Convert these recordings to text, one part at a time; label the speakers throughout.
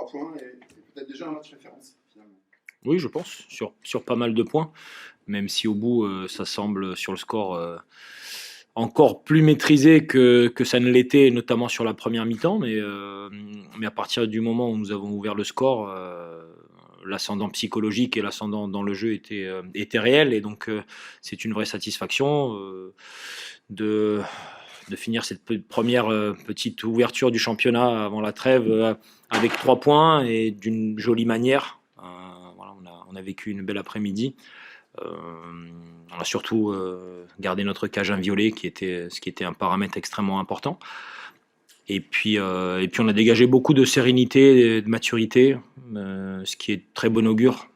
Speaker 1: 3 points et peut-être déjà un match référence finalement.
Speaker 2: Oui, je pense, sur pas mal de points, même si au bout, ça semble sur le score encore plus maîtrisé que ça ne l'était, notamment sur la première mi-temps. Mais à partir du moment où nous avons ouvert le score, l'ascendant psychologique et l'ascendant dans le jeu était réel. Et donc, c'est une vraie satisfaction de, de finir cette première petite ouverture du championnat avant la trêve avec 3 points et d'une jolie manière. Voilà, on a vécu une belle après-midi. On a surtout gardé notre cage inviolée, ce qui était un paramètre extrêmement important. Et puis on a dégagé beaucoup de sérénité et de maturité, ce qui est très bon augure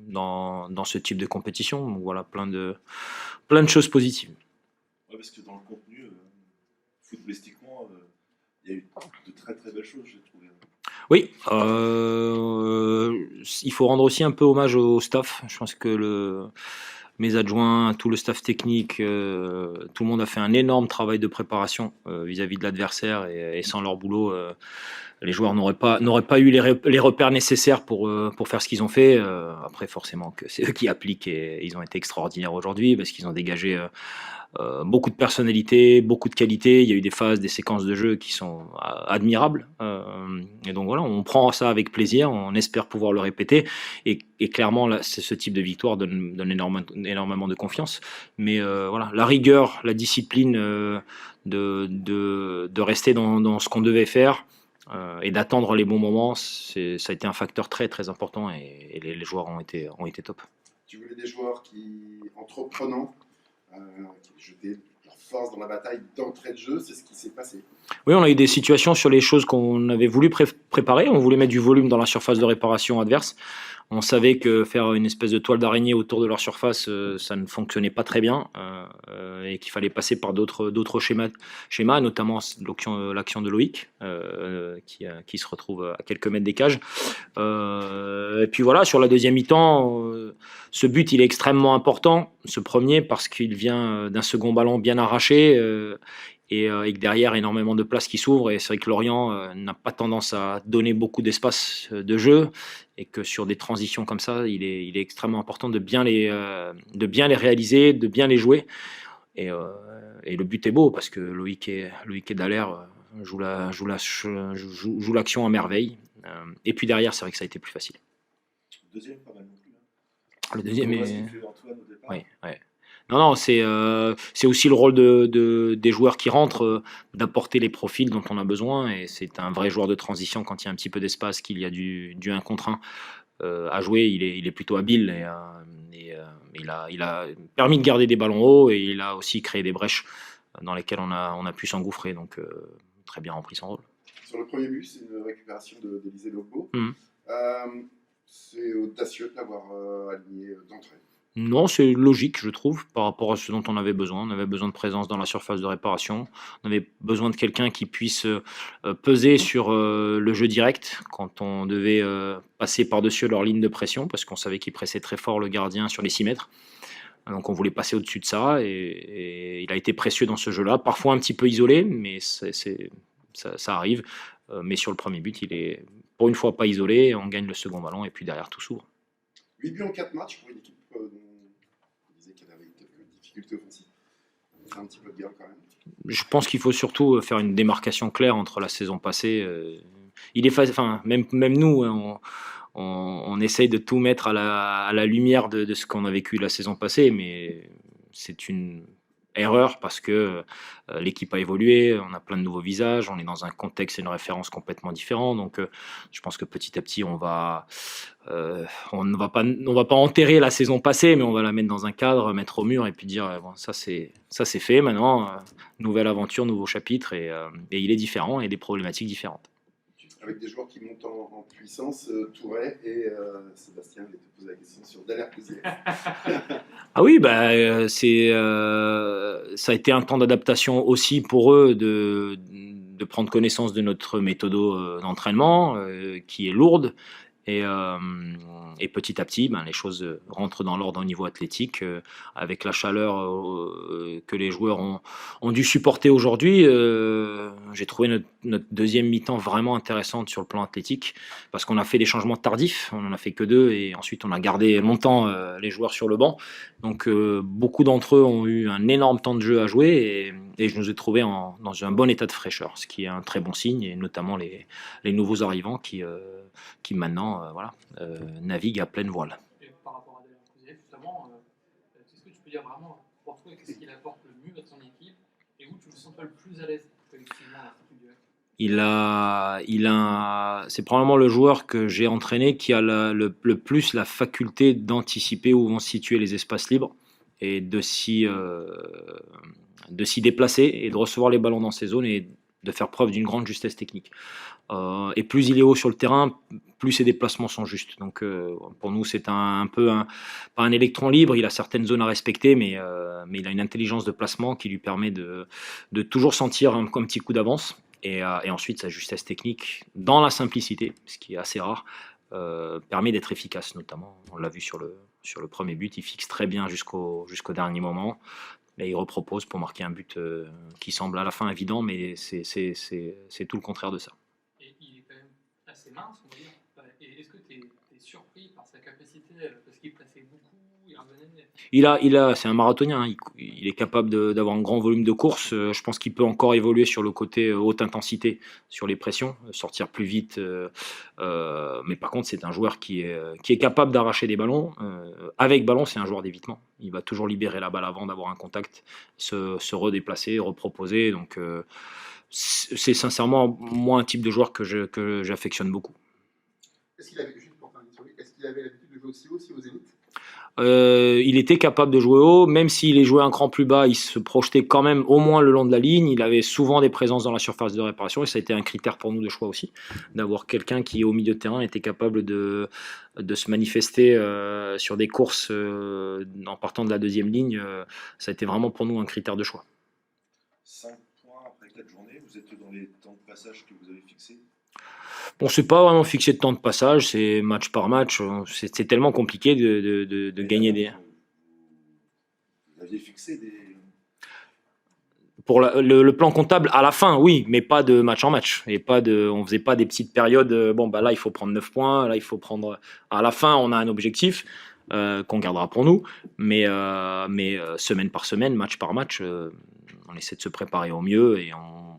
Speaker 2: dans ce type de compétition. Donc voilà, plein de choses positives.
Speaker 3: Ouais, parce que dans le contenu, footballistiquement, il y a eu de très très belles choses, j'ai trouvé.
Speaker 2: Oui, il faut rendre aussi un peu hommage au staff. Je pense que mes adjoints, tout le staff technique, tout le monde a fait un énorme travail de préparation vis-à-vis de l'adversaire et sans leur boulot, les joueurs n'auraient pas eu les repères nécessaires pour faire ce qu'ils ont fait. Après, forcément, que c'est eux qui appliquent et ils ont été extraordinaires aujourd'hui parce qu'ils ont dégagé beaucoup de personnalité, beaucoup de qualité. Il y a eu des phases, des séquences de jeu qui sont admirables. Et donc voilà, on prend ça avec plaisir, on espère pouvoir le répéter. Et clairement, là, ce type de victoire donne énormément de confiance. Mais voilà, la rigueur, la discipline de rester dans ce qu'on devait faire et d'attendre les bons moments, ça a été un facteur très très important et les joueurs ont été top.
Speaker 1: Tu voulais des joueurs qui, entreprenants, qui jetaient leur force dans la bataille d'entrée de jeu, c'est ce qui s'est passé.
Speaker 2: Oui, on a eu des situations sur les choses qu'on avait voulu préparer. On voulait mettre du volume dans la surface de réparation adverse. On savait que faire une espèce de toile d'araignée autour de leur surface, ça ne fonctionnait pas très bien et qu'il fallait passer par d'autres schémas, notamment l'action de Loïc qui se retrouve à quelques mètres des cages. Et puis voilà, sur la deuxième mi-temps, ce but il est extrêmement important, ce premier, parce qu'il vient d'un second ballon bien arraché. Et que derrière énormément de places qui s'ouvrent et c'est vrai que Lorient n'a pas tendance à donner beaucoup d'espace de jeu et que sur des transitions comme ça il est extrêmement important de bien les réaliser, de bien les jouer et le but est beau parce que Loïc et Dallaire joue l'action à merveille et puis derrière c'est vrai que ça a été plus facile.
Speaker 3: Le deuxième pas mal non plus, hein.
Speaker 2: Le deuxième est...
Speaker 3: Antoine au départ.
Speaker 2: Oui. Non, c'est aussi le rôle des joueurs qui rentrent, d'apporter les profils dont on a besoin. Et c'est un vrai joueur de transition quand il y a un petit peu d'espace, qu'il y a du 1 contre 1 à jouer. Il est plutôt habile et il a permis de garder des ballons hauts et il a aussi créé des brèches dans lesquelles on a pu s'engouffrer. Donc, très bien rempli son rôle.
Speaker 1: Sur le premier but, c'est une récupération d'Élisée Loco.
Speaker 2: Mmh.
Speaker 1: C'est audacieux de l'avoir aligné d'entrée.
Speaker 2: Non, c'est logique, je trouve, par rapport à ce dont on avait besoin. On avait besoin de présence dans la surface de réparation. On avait besoin de quelqu'un qui puisse peser sur le jeu direct quand on devait passer par-dessus leur ligne de pression, parce qu'on savait qu'il pressait très fort le gardien sur les 6 mètres. Donc on voulait passer au-dessus de ça, et il a été précieux dans ce jeu-là. Parfois un petit peu isolé, mais ça arrive. Mais sur le premier but, il est pour une fois pas isolé. On gagne le second ballon, et puis derrière tout s'ouvre.
Speaker 1: 8 buts en 4 matchs pour une équipe dont on disait qu'elle avait quelques difficultés offensives. C'est un petit peu de gain quand même.
Speaker 2: Je pense qu'il faut surtout faire une démarcation claire entre la saison passée. Même nous, hein, on essaye de tout mettre à la lumière de ce qu'on a vécu la saison passée, mais c'est une erreur parce que l'équipe a évolué, on a plein de nouveaux visages, on est dans un contexte et une référence complètement différents. Donc je pense que petit à petit on ne va pas enterrer la saison passée, mais on va la mettre dans un cadre, mettre au mur et puis dire bon, ça c'est fait maintenant, nouvelle aventure, nouveau chapitre et il est différent et des problématiques différentes.
Speaker 1: Avec des joueurs qui montent en puissance, Touré et Sébastien, je vais te poser la question sur Dallaire Cousier.
Speaker 2: Ah oui, ça a été un temps d'adaptation aussi pour eux de prendre connaissance de notre méthode d'entraînement qui est lourde. Et petit à petit, les choses rentrent dans l'ordre au niveau athlétique avec la chaleur que les joueurs ont dû supporter aujourd'hui. J'ai trouvé notre deuxième mi-temps vraiment intéressante sur le plan athlétique, parce qu'on a fait des changements tardifs, on n'en a fait que 2, et ensuite on a gardé longtemps les joueurs sur le banc. Donc beaucoup d'entre eux ont eu un énorme temps de jeu à jouer, et je nous ai trouvés dans un bon état de fraîcheur, ce qui est un très bon signe, et notamment les nouveaux arrivants qui maintenant naviguent à pleine voile.
Speaker 4: Et par rapport à Daniel Cousier, justement, est-ce que tu peux dire vraiment pour toi qu'est-ce qu'il apporte le mieux à ton équipe et où tu te sens toi le plus à l'aise collectivement à
Speaker 2: c'est probablement le joueur que j'ai entraîné qui a le plus la faculté d'anticiper où vont se situer les espaces libres et de s'y déplacer et de recevoir les ballons dans ces zones et de faire preuve d'une grande justesse technique. Et plus il est haut sur le terrain, plus ses déplacements sont justes. Donc pour nous, c'est pas un électron libre. Il a certaines zones à respecter, mais il a une intelligence de placement qui lui permet de toujours sentir un petit coup d'avance. Et ensuite, sa justesse technique, dans la simplicité, ce qui est assez rare, permet d'être efficace. Notamment, on l'a vu sur le premier but, il fixe très bien jusqu'au dernier moment. Et il repropose pour marquer un but qui semble à la fin évident, mais c'est tout le contraire de ça.
Speaker 4: Et il est quand même assez mince, on va dire. Et est-ce que tu es surpris par sa capacité, parce qu'il pressait beaucoup, il revenait...
Speaker 2: C'est un marathonien, hein. Il est capable d'avoir un grand volume de course. Je pense qu'il peut encore évoluer sur le côté haute intensité, sur les pressions, sortir plus vite. Mais par contre, c'est un joueur qui est capable d'arracher des ballons. Avec ballon, c'est un joueur d'évitement. Il va toujours libérer la balle avant d'avoir un contact, se redéplacer, reproposer. Donc, c'est sincèrement, moi, un type de joueur que j'affectionne beaucoup.
Speaker 1: Est-ce qu'il avait, juste pour terminer sur lui, est-ce qu'il avait l'habitude de jouer aussi haut, aussi au Zénith?
Speaker 2: Il était capable de jouer haut, même s'il est joué un cran plus bas, il se projetait quand même au moins le long de la ligne. Il avait souvent des présences dans la surface de réparation, et ça a été un critère pour nous de choix aussi, d'avoir quelqu'un qui au milieu de terrain était capable de se manifester sur des courses en partant de la deuxième ligne. Ça a été vraiment pour nous un critère de choix.
Speaker 3: 5 points après 4 journées, vous êtes dans les temps de passage que vous avez fixés?
Speaker 2: On ne s'est pas vraiment fixé de temps de passage, c'est match par match. C'est tellement compliqué de gagner des...
Speaker 3: Vous aviez fixé des...
Speaker 2: Pour le plan comptable, à la fin, oui, mais pas de match en match. Et on faisait pas des petites périodes, là, il faut prendre 9 points, là, il faut prendre... À la fin, on a un objectif qu'on gardera pour nous, mais semaine par semaine, match par match, on essaie de se préparer au mieux et on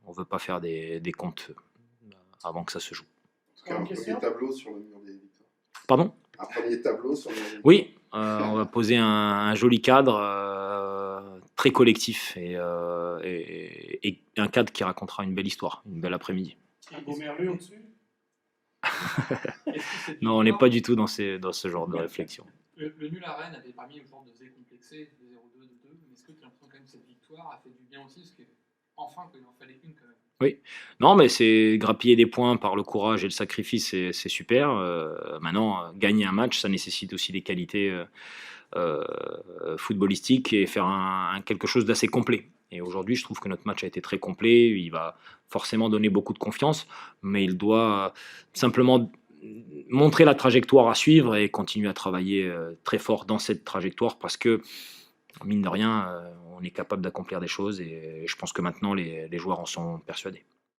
Speaker 2: ne veut pas faire des comptes avant que ça se joue.
Speaker 1: En tout cas, un premier tableau sur le mur des victoires.
Speaker 2: Pardon ?
Speaker 1: Un premier tableau sur le mur des victoires.
Speaker 2: Oui, on va poser un joli cadre, très collectif, et un cadre qui racontera une belle histoire, une belle après-midi.
Speaker 4: Un beau merlu au-dessus?
Speaker 2: Non, on n'est pas du tout dans ce genre de réflexion.
Speaker 4: Le nul à Rennes avait permis aux joueurs de se décomplexer, de 0-2, de 2, mais est-ce que tu as l'impression quand même que cette victoire a fait du bien aussi, parce qu'enfin, il en fallait une quand même?
Speaker 2: Oui, non, mais c'est grappiller des points par le courage et le sacrifice, c'est super. Maintenant, gagner un match, ça nécessite aussi des qualités footballistiques et faire quelque chose d'assez complet. Et aujourd'hui, je trouve que notre match a été très complet. Il va forcément donner beaucoup de confiance, mais il doit simplement montrer la trajectoire à suivre et continuer à travailler très fort dans cette trajectoire, parce que, mine de rien, on est capable d'accomplir des choses, et je pense que maintenant les joueurs en sont persuadés.